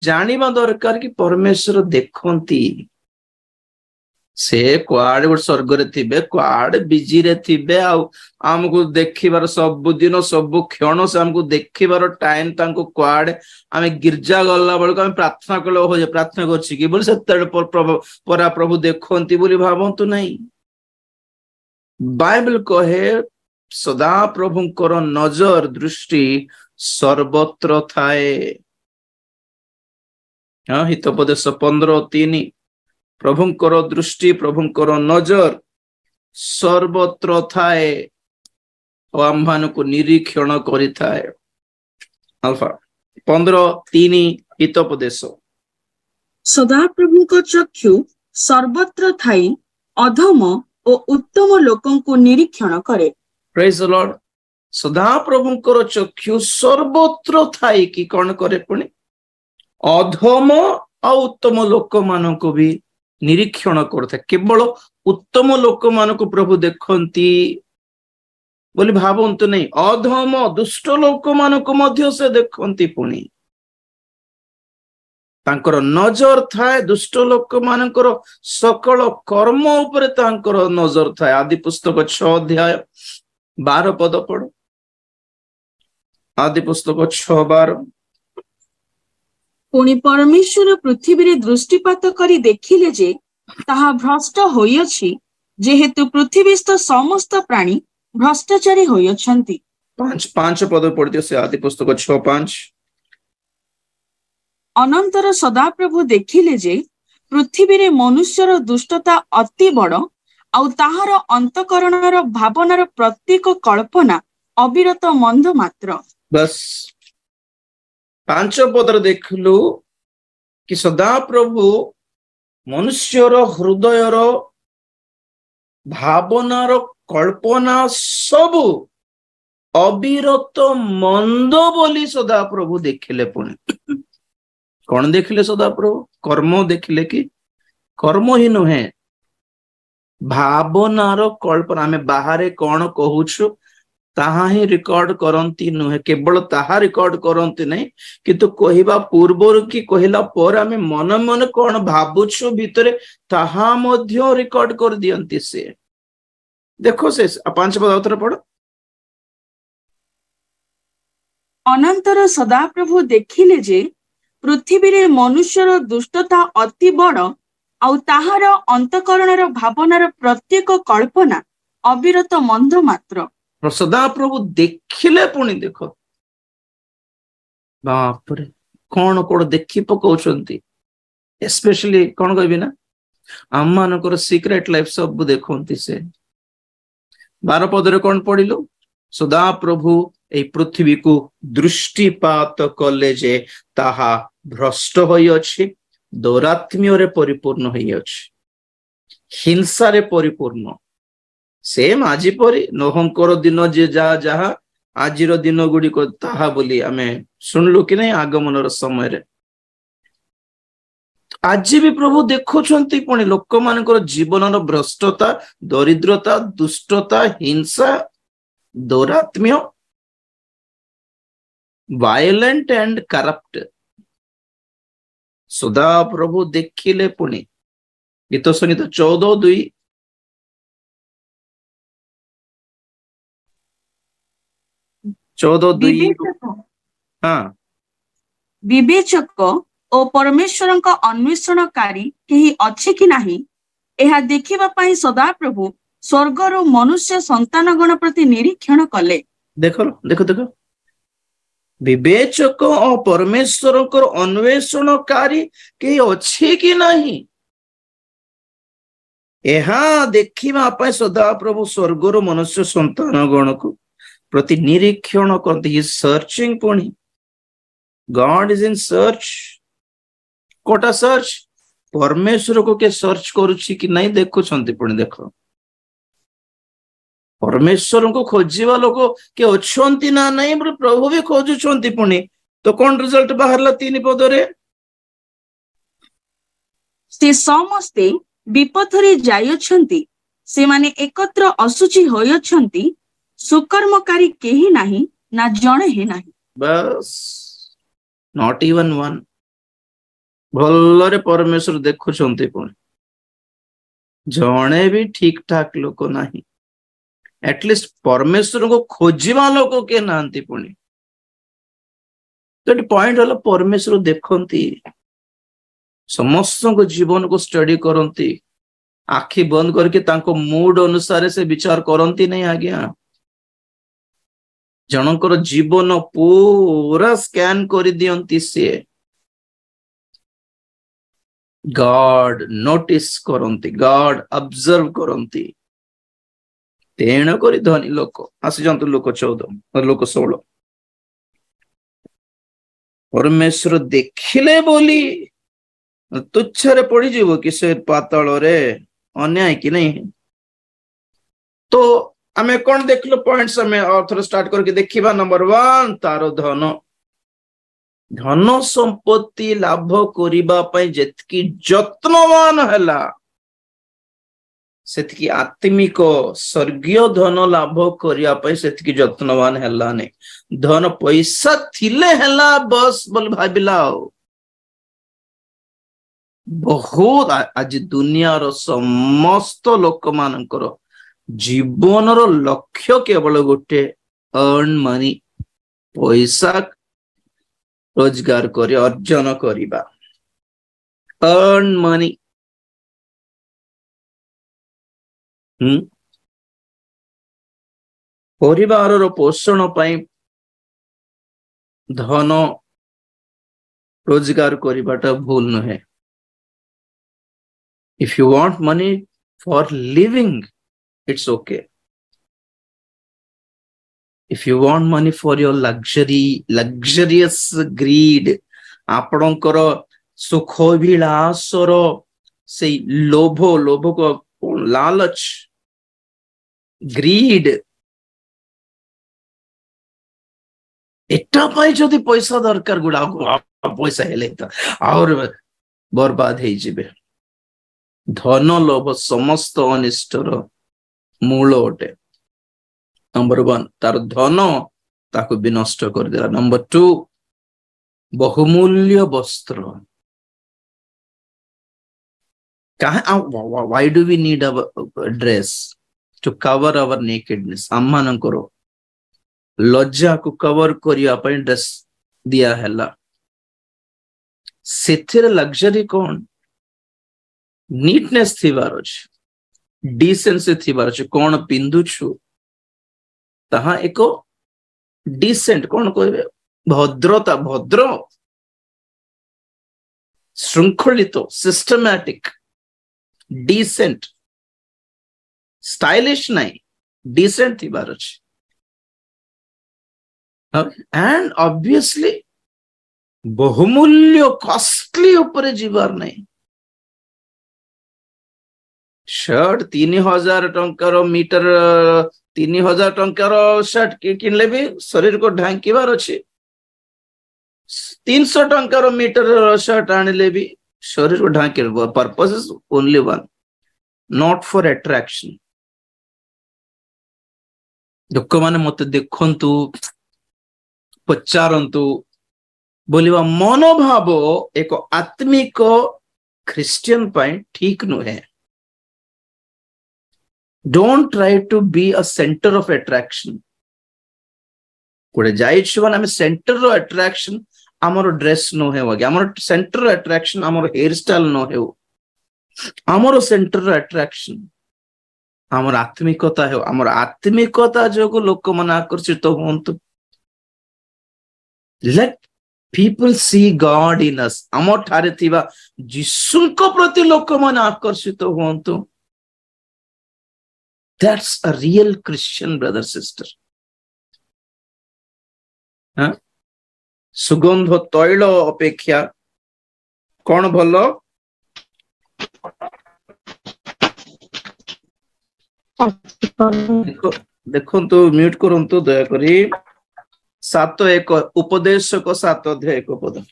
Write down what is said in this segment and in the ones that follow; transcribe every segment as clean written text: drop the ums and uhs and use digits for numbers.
जानिबा दरकार कि परमेश्वर देखंती से कुआड़े गोटे स्वर्ग रे थिबे कुआड़े बिजी रे थिबे आमको देखिबार सब दिन सब क्षण से आमको देखिबार टाइम तांको कुआड़े आमे गिरजा गला बेलको आमे प्रार्थना कलो हो जे प्रार्थना करछि कि बोले सेते परा प्रभु देखंती बोली भाबंतु नहीं। बाइबल कहे सदा प्रभुंकर नजर दृष्टि सर्वत्र थाए। हाँ हितोपदेश 15:3 प्रभुंकर दृष्टि प्रभुंकर नजर सर्वत्र थाए और आम्भान को निरीक्षण करि थाए। अल्फा 15:3 हितोपदेश सदा प्रभु को चक्षु सर्वत्र थाई अधम और उत्तम लोकों को निरीक्षण करे। Praise the Lord. सदा प्रभुंकर चक्षु सर्वत्र थाई कि कौन करे पुणी अधम और उत्तम लोक मान को भी निरीक्षण करता। केवल उत्तम लोक मान को प्रभु देखंती बोली भावंतु नहीं, अधम दुष्ट लोक मान को मध्य से देखंती पुणी तांकर नजर थाए दुष्ट लोक मानकर सकल कर्म उपरे तांकर नजर थाए। आदि पुस्तक 6:12 पद पढ़। आदि पुस्तक 6:12 पुणी परमेश्वर पृथ्वी रे दृष्टिपात करी देखिले जे ताहा भ्रष्ट होइअछि जेहेतु पृथ्वीस्थ समस्त प्राणी भ्रष्टाचारी होइअछन्ति। 5 पद पढ़ियो से आदि पुस्तक 6:5 अनंतर सदाप्रभु देखिले जे पृथ्वी रे मनुष्यर दुष्टता अति बड़ आउ ताहार अंतकरणर भावनार प्रत्येक कल्पना अविरत मंद मात्र। बस 5 पदर देखलु कि सदा प्रभु मनुष्यर हृदयर भावनार कल्पना सबु अविरत मंद बोली सदा प्रभु देखिले। पुणी कौन देखिले सदा प्रभु? कर्म देखिले कि कर्म ही नुहे भावनार कल्पना। आमे बाहरे कौन कहूछु ताहा ही रिकॉर्ड करंती नुहे, केवल ताहा रिकॉर्ड करंती नहीं किंतु कहवा पूर्वर कि कहला पर आमे मन मन कौन भाबुछु भितरे ताहा मध्य रिकॉर्ड कर दियंती से। देखो से 5 पद उतर पढ़। अनंतर सदाप्रभु देखिले जे पृथ्वी रे मनुष्यर दुष्टता अति बड़ आउ ताहार अंतकरणर भावनार प्रत्येक कल्पना अविरत मंद मात्र। सदा प्रभु देखिले पुणी देख बापरे कौन कौन देखी पकाउछंती। स्पेशली कौन कहबी ना आम मानकर सीक्रेट लाइफ सब देखंती से। 12 पदरे कौन पढ़िलु? सदा प्रभु ए पृथ्वी को दृष्टिपात कले जे ताहा भ्रष्ट होई अछि, दौरात्म्य रे परिपूर्ण होई अछि, हिंसा रे परिपूर्ण। सेम आजि परि नोहंकर दिन जे जहा जहा आजिर दिन गुडी को ताहा बोली आमे सुनलु कि नहीं आगमनर समय रे। आज भी प्रभु देखुछंती पुणी लोक मानकर जीवनर भ्रष्टता, दरिद्रता, दुष्टता, हिंसा, दौरात्म्य, वायलेंट एंड करप्ट सदा प्रभु देखिले पुणी। गीत संगीत 14:2 हाँ विवेचक ओ परमेश्वर का अन्वेषणकारी केही अछि कि नाही एहा देखिबा पई सदा प्रभु स्वर्गर मनुष्य संतान गण प्रति निरीक्षण कले। देखो देखो देखो विवेचक और परमेश्वर अन्वेषणकारी केही अछि कि नाही एहा देखिबा पई सदा प्रभु स्वर्गर मनुष्य संतान गण को प्रति निरीक्षण करते। सर्चिंग पुणी गॉड इज इन सर्च। कोटा सर्च परमेश्वर को के सर्च करुछि कि नहीं देखुछंती पुणी। देखो परमेश्वर को खोजिबा लोक के अछंती ना नहीं बोले प्रभु भी खोजुछंती पुणी। तो कौन रिजल्ट बाहरला 3 पदरे? से समस्ते विपथरे जायछंती, से माने एकत्र असुचि होयछंती, सुकर्मकारी केही नाही ना जणे हे नाही। बस नॉट इवन वन। भलरे परमेश्वर देखुछंती पुणी जणे भी ठीक ठाक लोक नहीं एटलिस्ट परमेश्वर को खोजिबा लोक के नांती पुणी तो पॉइंट हला परमेश्वर देखंती समस्त को जीवन को स्टडी करंती आखि बंद करके तांको मूड अनुसार से विचार करंती नहीं आज्ञा जनकर जीवन पूरा स्कैन कर दियंती से गॉड नोटिस करंती गॉड ऑब्जर्व करंती तेण करी धनी लोक आसी जंतु लोक 14 और लोक 16 परमेश्वर देखिले बोली तुच्छरे पड़ी जीवो कि से पाताल रे अन्याय कि नहीं तो आमे कौन देखलो पॉइंट्स हमें और थोड़ा स्टार्ट करके देखिबा नंबर 1 तारो धन धन संपत्ति लाभ करिबा पई जेतकी यत्नवान हला सेतकी आत्मिक स्वर्गीय धन लाभ करिया पई सेतकी यत्नवान हला ने धन पैसा थिले हला बस बोल भाबिला बहुत आज दुनिया समस्त लोक मानकर जीवन लक्ष्य केवल गोटे अर्न मनी पैसा रोजगार कर अर्जन करिबा अर्न मनी परिवार पोषण पाई धन रोजगार करिबाटा भूल नहे if you want money for living it's okay if you want money for your luxurious greed आपणकर सुख विलासर से लोभ को लालच ग्रीड एटा पाई जदि पैसा दरकार गुडा पैसा हेले और बर्बाद हे जिबे धन लोभ समस्त अनिष्टर मूल अटे नंबर 1 तार धन ताको भी नष्ट कर देला नंबर 2 बहुमूल्य वस्त्र why do we need a dress to cover our nakedness amman करो लज्जा को कवर करिया पई ड्रेस दिया हैला सेथिर लग्जरी कोन नीटनेस थिबार अछि डिसेंसी थिबार अछि कोन पिंदुछु ताहा एको डिसेंट कोन कहबे भद्रता भद्र शृंखलित सिस्टमैटिक डिसेंट स्टाइलिश नहीं डिसेंट थिबार अछि एंड ऑब्वियसली बहुमूल्य कॉस्टली ऊपर जीवार नहीं शर्ट 3000 टंकार मीटर 3000 टंकार शर्ट किनले भी शरीर को ढांकीबार अच्छे 300 टंकार मीटर शर्ट आनिले भी शरीर को ढांकी purpose is only one not for attraction लोक माने मते देखंतु पचारंतु बोलिबा मनोभाव एक आत्मिक क्रिश्चियन पाई ठीक नुहे Don't try to be a center of attraction. कोड़े जाइछ वन हमें center of attraction आमर ड्रेस नो है वगे आमर center of attraction आमर हेयर स्टाइल नो है आमर center of attraction आमर आत्मिकता है आमर आत्मिकता जो को लोक मन आकर्षित होंतु let people see God in us आमर ठारे थिबा जिसुनको प्रति लोक मन आकर्षित होंतु That's a real Christian brother sister. सुगंध तैल अपेक्षा कौन भलो देखो तो म्यूट करंतु दया करी 7:1 उपदेशक 7:1 पद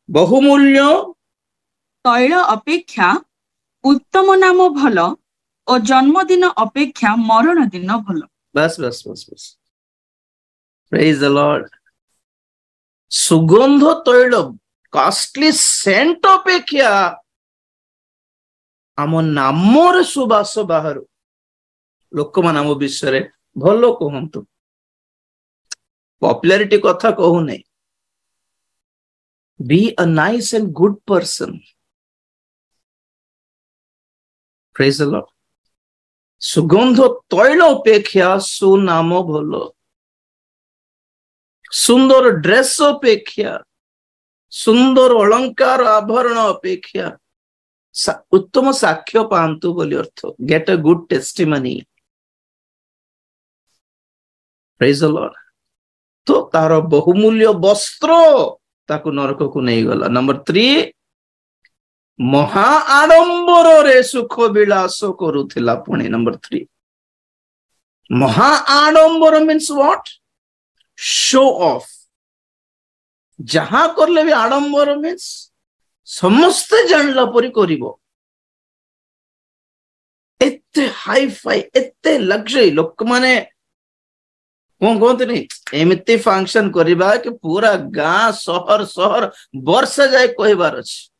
बहुमूल्य तैल अपेक्षा उत्तम नाम भल ଓ ଜନ୍ମଦିନ ଅପେକ୍ଷା ମରଣ ଦିନ ଭଲ। बस बस बस बस प्रेज द लॉर्ड। सुगंध तैल कॉस्टली सेंट अपेक्षा आम नामर सुबास बाहर लोक मान आम विषय भल कहतु। पॉपुलैरिटी कथा कहू नहीं। Be a nice and good person. Praise the Lord. सुगंध तैल अपेक्षा सुनाम भल। सुंदर ड्रेस अपेक्षा सुंदर अलंकार आभरण अपेक्षा उत्तम साक्ष्य पांतु बोली अर्थ। Get a good testimony. Praise the Lord. तो तार बहुमूल्य वस्त्र ताकू नरक को नहीं गला। नंबर 3 महा आडंबर रे सुख विलास करुथिला पुणी। नंबर 3 महा आडंबर मीन्स व्हाट? Show off. जहां करले भी आडंबर मीन्स समस्ते जानला परी करिवो। एते हाई फाई एते लग्जरी लोक माने कौन कहते नहीं एमती फंक्शन करिबा कि पूरा गां शहर शहर वर्ष जाए कहबार अछि।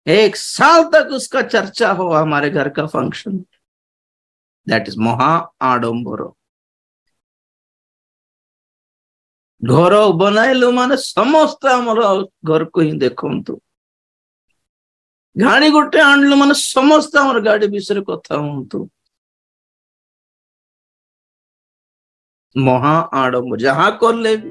1 साल तक उसका चर्चा हो हमारे घर का फंक्शन। दैट इज महा आडंबर। घर बनाइलु माने समस्त हमर घर को ही देखंतु। गाड़ी गोटे आणलु माने समस्त हमर गाड़ी विषय कथा होंतु। महा आडंबर जहां करले भी